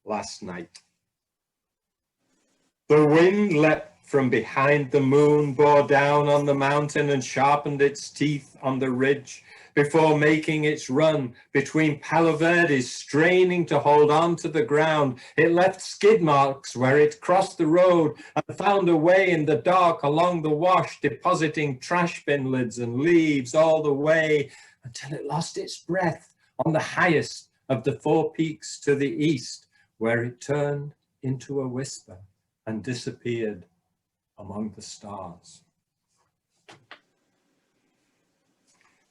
last night. The wind leapt from behind the moon, bore down on the mountain and sharpened its teeth on the ridge before making its run between Palo Verdes, straining to hold on to the ground. It left skid marks where it crossed the road and found a way in the dark along the wash, depositing trash bin lids and leaves all the way until it lost its breath on the highest of the 4 peaks to the east, where it turned into a whisper and disappeared among the stars.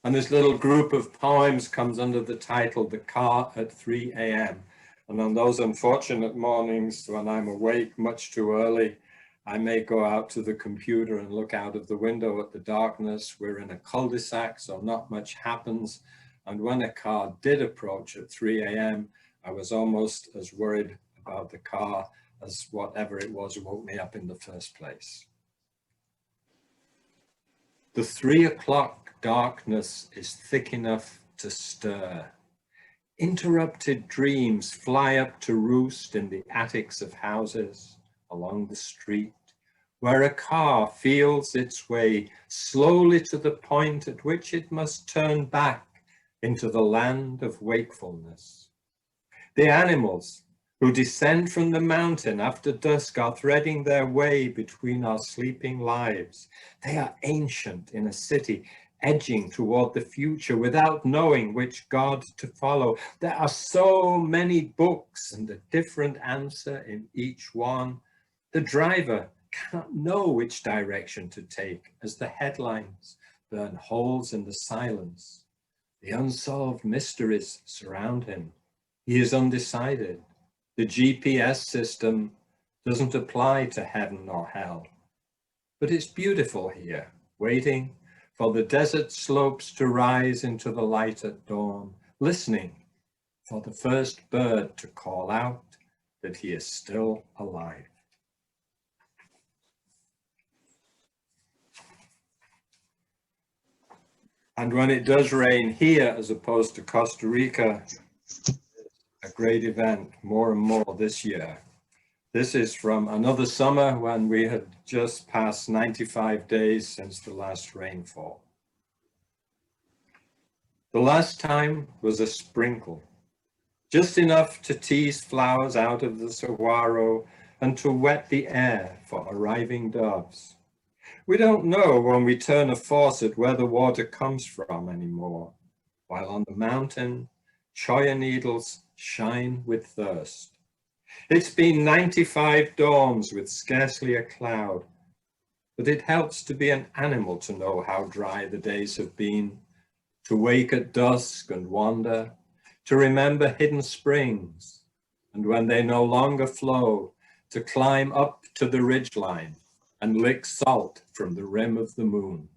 And this little group of poems comes under the title, The Car at 3 a.m. And on those unfortunate mornings when I'm awake much too early, I may go out to the computer and look out of the window at the darkness. We're in a cul-de-sac, so not much happens. And when a car did approach at 3 a.m., I was almost as worried about the car as whatever it was woke me up in the first place. The 3 o'clock darkness is thick enough to stir. Interrupted dreams fly up to roost in the attics of houses along the street, where a car feels its way slowly to the point at which it must turn back into the land of wakefulness. The animals who descend from the mountain after dusk are threading their way between our sleeping lives. They are ancient in a city, edging toward the future without knowing which God to follow. There are so many books and a different answer in each one. The driver cannot know which direction to take as the headlines burn holes in the silence. The unsolved mysteries surround him. He is undecided. The GPS system doesn't apply to heaven or hell. But it's beautiful here, waiting for the desert slopes to rise into the light at dawn, listening for the first bird to call out that he is still alive. And when it does rain here, as opposed to Costa Rica, a great event, more and more this year. This is from another summer when we had just passed 95 days since the last rainfall. The last time was a sprinkle, just enough to tease flowers out of the saguaro and to wet the air for arriving doves. We don't know when we turn a faucet where the water comes from anymore, while on the mountain, cholla needles shine with thirst. It's been 95 dawns with scarcely a cloud, but it helps to be an animal to know how dry the days have been, to wake at dusk and wander, to remember hidden springs, and when they no longer flow, to climb up to the ridgeline and lick salt from the rim of the moon.